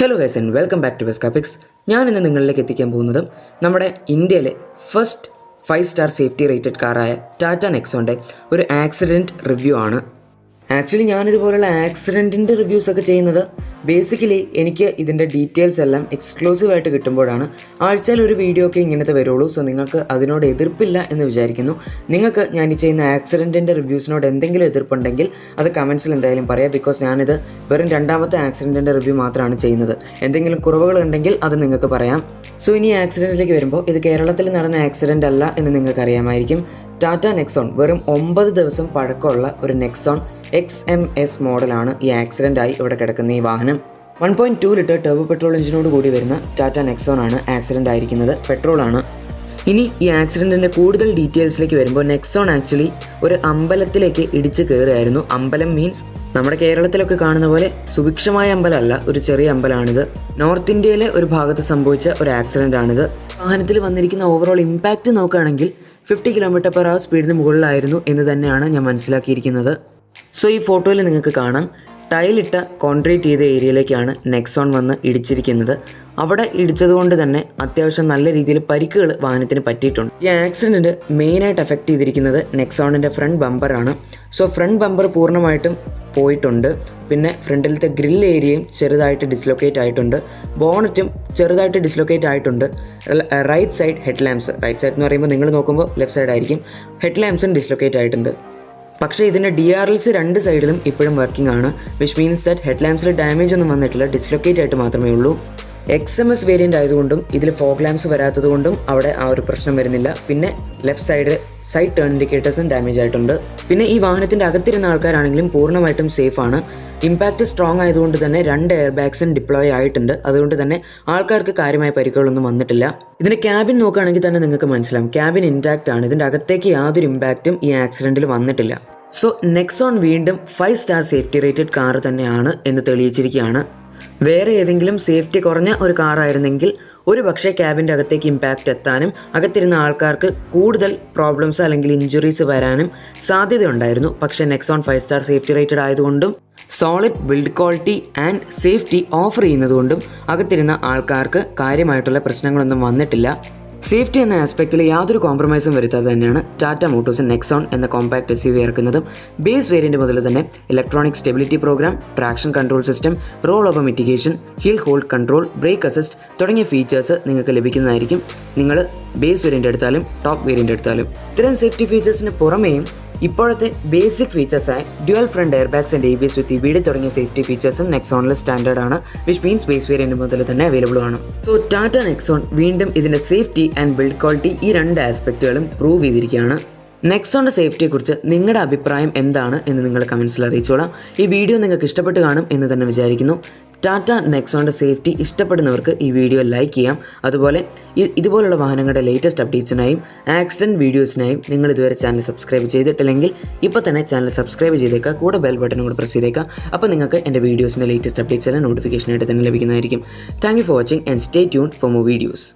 Hello guys and welcome back to വെസ്കാപിക്സ്. ഞാൻ ഇന്ന് നിങ്ങളിലേക്ക് എത്തിക്കാൻ പോകുന്നത് നമ്മുടെ ഇന്ത്യയിലെ ഫസ്റ്റ് 5-സ്റ്റാർ സേഫ്റ്റി റേറ്റഡ് കാറായ ടാറ്റ നെക്സോണിൻ്റെ ഒരു ആക്സിഡൻറ്റ് റിവ്യൂ ആണ്. ആക്ച്വലി ഞാനിതുപോലുള്ള ആക്സിഡൻറ്റിൻ്റെ റിവ്യൂസൊക്കെ ചെയ്യുന്നത് ബേസിക്കലി എനിക്ക് ഇതിൻ്റെ ഡീറ്റെയിൽസ് എല്ലാം എക്സ്ക്ലൂസീവായിട്ട് കിട്ടുമ്പോഴാണ്. ആഴ്ചയിൽ ഒരു വീഡിയോ ഒക്കെ ഇങ്ങനത്തെ വരുള്ളൂ. സോ നിങ്ങൾക്ക് അതിനോട് എതിർപ്പില്ല എന്ന് വിചാരിക്കുന്നു. നിങ്ങൾക്ക് ഞാൻ ഈ ചെയ്യുന്ന ആക്സിഡൻറ്റിൻ്റെ റിവ്യൂസിനോട് എന്തെങ്കിലും എതിർപ്പുണ്ടെങ്കിൽ അത് കമൻസിൽ എന്തായാലും പറയാം. ബിക്കോസ് ഞാനിത് വെറും രണ്ടാമത്തെ ആക്സിഡൻറ്റിൻ്റെ റിവ്യൂ മാത്രമാണ് ചെയ്യുന്നത്. എന്തെങ്കിലും കുറവുകൾ ഉണ്ടെങ്കിൽ അത് നിങ്ങൾക്ക് പറയാം. സോ ഇനി ആക്സിഡൻറ്റിലേക്ക് വരുമ്പോൾ ഇത് കേരളത്തിൽ നടന്ന ആക്സിഡൻ്റ് അല്ല എന്ന് നിങ്ങൾക്ക് അറിയാമായിരിക്കും. ടാറ്റ നെക്സോൺ വെറും 9 ദിവസം പഴക്കമുള്ള ഒരു നെക്സോൺ XMS മോഡലാണ് ഈ ആക്സിഡൻ്റായി ഇവിടെ കിടക്കുന്ന ഈ വാഹനം. 1.2 ലിറ്റർ ടർബോ പെട്രോൾ എഞ്ചിനോട് കൂടി വരുന്ന ടാറ്റ നെക്സോൺ ആണ് ആക്സിഡൻ്റ് ആയിരിക്കുന്നത്. പെട്രോളാണ്. ഇനി ഈ ആക്സിഡൻറ്റിൻ്റെ കൂടുതൽ ഡീറ്റെയിൽസിലേക്ക് വരുമ്പോൾ നെക്സോൺ ആക്ച്വലി ഒരു അമ്പലത്തിലേക്ക് ഇടിച്ച് കയറുകയായിരുന്നു. അമ്പലം മീൻസ് നമ്മുടെ കേരളത്തിലൊക്കെ കാണുന്ന പോലെ സുഭിക്ഷമായ അമ്പലമല്ല, ഒരു ചെറിയ അമ്പലമാണിത്. നോർത്ത് ഇന്ത്യയിലെ ഒരു ഭാഗത്ത് സംഭവിച്ച ഒരു ആക്സിഡൻ്റ് ആണിത്. വാഹനത്തിൽ വന്നിരിക്കുന്ന ഓവറോൾ ഇമ്പാക്റ്റ് നോക്കുകയാണെങ്കിൽ 50 km/h സ്പീഡിന് മുകളിലായിരുന്നു എന്ന് തന്നെയാണ് ഞാൻ മനസ്സിലാക്കിയിരിക്കുന്നത്. സോ ഈ ഫോട്ടോയിൽ നിങ്ങൾക്ക് കാണാം, ടൈലിട്ട കോൺക്രീറ്റ് ചെയ്ത ഏരിയയിലേക്കാണ് നെക്സോൺ വന്ന് ഇടിച്ചിരിക്കുന്നത്. അവിടെ ഇടിച്ചതുകൊണ്ട് തന്നെ അത്യാവശ്യം നല്ല രീതിയിൽ പരിക്കുകൾ വാഹനത്തിന് പറ്റിയിട്ടുണ്ട്. ഈ ആക്സിഡൻറ്റ് മെയിനായിട്ട് എഫക്റ്റ് ചെയ്തിരിക്കുന്നത് നെക്സോണിൻ്റെ ഫ്രണ്ട് ബമ്പറാണ്. സോ ഫ്രണ്ട് ബമ്പർ പൂർണ്ണമായിട്ടും പോയിട്ടുണ്ട്. പിന്നെ ഫ്രണ്ടിലത്തെ ഗ്രിൽ ഏരിയയും ചെറുതായിട്ട് ഡിസ്ലൊക്കേറ്റ് ആയിട്ടുണ്ട്. ബോണറ്റും ചെറുതായിട്ട് ഡിസ്ലൊക്കേറ്റ് ആയിട്ടുണ്ട്. Right side head lamps, right side എന്ന് പറയുമ്പോൾ നിങ്ങൾ നോക്കുമ്പോൾ ലെഫ്റ്റ് സൈഡ് ആയിരിക്കും, ഹെഡ് ലാംപ്സും ഡിസ്ലൊക്കേറ്റ് ആയിട്ടുണ്ട്. പക്ഷേ ഇതിൻ്റെ DRLs രണ്ട് സൈഡിലും ഇപ്പോഴും വർക്കിംഗ് ആണ്. വിച്ച് മീൻസ് ദാറ്റ് ഹെഡ് ലാംപ്സിൽ ഡാമേജ് ഒന്നും വന്നിട്ടില്ല, ഡിസ്ലൊക്കേറ്റ് ആയിട്ട് മാത്രമേ ഉള്ളൂ. XMS വേരിയൻ്റ് ആയതുകൊണ്ടും ഇതിൽ ഫോഗ് ലാംപ്സ് വരാത്തത് കൊണ്ടും അവിടെ ആ ഒരു പ്രശ്നം വരുന്നില്ല. പിന്നെ ലെഫ്റ്റ് സൈഡ് ടേൺ ഇൻഡിക്കേറ്റേഴ്സും ഡാമേജ് ആയിട്ടുണ്ട്. പിന്നെ ഈ വാഹനത്തിൻ്റെ അകത്തിരുന്ന ആൾക്കാരാണെങ്കിലും പൂർണ്ണമായിട്ടും സേഫ് ആണ്. ഇമ്പാക്റ്റ് സ്ട്രോങ് ആയതുകൊണ്ട് തന്നെ 2 എയർ ബാഗ്സും ഡിപ്ലോയ് ആയിട്ടുണ്ട്. അതുകൊണ്ട് തന്നെ ആൾക്കാർക്ക് കാര്യമായ പരിക്കുകളൊന്നും വന്നിട്ടില്ല. ഇതിൻ്റെ ക്യാബിൻ നോക്കുകയാണെങ്കിൽ തന്നെ നിങ്ങൾക്ക് മനസ്സിലാവും, ക്യാബിൻ ഇൻടാക്റ്റ് ആണ്. ഇതിൻ്റെ അകത്തേക്ക് യാതൊരു ഇമ്പാക്റ്റും ഈ ആക്സിഡൻറ്റിൽ വന്നിട്ടില്ല. സോ നെക്സോൺ വീണ്ടും 5-സ്റ്റാർ സേഫ്റ്റി റേറ്റഡ് കാർ തന്നെയാണ് എന്ന് തെളിയിച്ചിരിക്കുകയാണ്. വേറെ ഏതെങ്കിലും സേഫ്റ്റി കുറഞ്ഞ ഒരു കാറായിരുന്നെങ്കിൽ ഒരു പക്ഷേ ക്യാബിൻ്റെ അകത്തേക്ക് ഇമ്പാക്റ്റ് എത്താനും അകത്തിരുന്ന ആൾക്കാർക്ക് കൂടുതൽ പ്രോബ്ലംസ് അല്ലെങ്കിൽ ഇഞ്ചുറീസ് വരാനും സാധ്യതയുണ്ടായിരുന്നു. പക്ഷേ നെക്സോൺ 5-സ്റ്റാർ സേഫ്റ്റി റേറ്റഡ് ആയതുകൊണ്ടും solid build quality and safety offer ചെയ്യുന്നതുകൊണ്ടും അകത്തിരുന്ന ആൾക്കാർക്ക് കാര്യമായിട്ടുള്ള പ്രശ്നങ്ങളൊന്നും വന്നിട്ടില്ല. സേഫ്റ്റി എന്ന ആസ്പെക്റ്റിൽ യാതൊരു കോംപ്രമൈസും വരുത്താതെ തന്നെയാണ് ടാറ്റ മോട്ടോഴ്സ് നെക്സോൺ എന്ന കോമ്പാക്ട് SUV ഇറക്കുന്നതും. ബേസ് വേരിയൻറ്റ് മുതൽ തന്നെ electronic stability programme, traction control system, roll over mitigation, hill hold control, brake assist തുടങ്ങിയ ഫീച്ചേഴ്സ് നിങ്ങൾക്ക് ലഭിക്കുന്നതായിരിക്കും. നിങ്ങൾ ബേസ് വേരിയൻ്റ് എടുത്താലും ടോപ്പ് വേരിയൻ്റ് എടുത്താലും. ഇത്തരം സേഫ്റ്റി ഫീച്ചേഴ്സിന് പുറമേയും ഇപ്പോഴത്തെ ബേസിക് ഫീച്ചേഴ്സായ dual front air bags and ABS with EBD തുടങ്ങിയ സേഫ്റ്റി ഫീച്ചേഴ്സും നെക്സോണിൽ സ്റ്റാൻഡേർഡ് ആണ്. വിച്ച് മീൻസ് ബേസ് വേരിയൻറ്റ് മുതൽ തന്നെ അവൈലബിൾ ആണ്. സോ ടാറ്റ നെക്സോൺ വീണ്ടും ഇതിൻ്റെ സേഫ്റ്റി ആൻഡ് ബിൽഡ് ക്വാളിറ്റി ഈ 2 ആസ്പെക്റ്റുകളും പ്രൂവ് ചെയ്തിരിക്കുകയാണ്. നെക്സോണിൻ്റെ സേഫ്റ്റിയെക്കുറിച്ച് നിങ്ങളുടെ അഭിപ്രായം എന്താണ് എന്ന് നിങ്ങൾ കമൻസിൽ അറിയിച്ചോളാം. ഈ വീഡിയോ നിങ്ങൾക്ക് ഇഷ്ടപ്പെട്ട് കാണും എന്ന് തന്നെ വിചാരിക്കുന്നു. ടാറ്റ നെക്സോണിൻ്റെ സേഫ്റ്റി ഇഷ്ടപ്പെടുന്നവർക്ക് ഈ വീഡിയോ ലൈക്ക് ചെയ്യാം. അതുപോലെ ഇതുപോലുള്ള വാഹനങ്ങളുടെ ലേറ്റസ്റ്റ് അപ്ഡേറ്റ്സിനായും ആക്സിഡൻറ്റ് വീഡിയോസിനായും നിങ്ങൾ ഇതുവരെ ചാനൽ സബ്സ്ക്രൈബ് ചെയ്തിട്ടില്ലെങ്കിൽ ഇപ്പോൾ തന്നെ ചാനൽ സബ്സ്ക്രൈബ് ചെയ്തേക്കുക. കൂടെ ബെൽ ബട്ടൺ കൂടെ പ്രസ് ചെയ്തേക്കുക. അപ്പോൾ നിങ്ങൾക്ക് എൻ്റെ വീഡിയോസിൻ്റെ ലേറ്റസ്റ്റ് അപ്ഡേറ്റ്സ് എല്ലാം നോട്ടിഫിക്കേഷനായിട്ട് തന്നെ ലഭിക്കുന്നതായിരിക്കും. Thank you for watching and stay tune for more videos.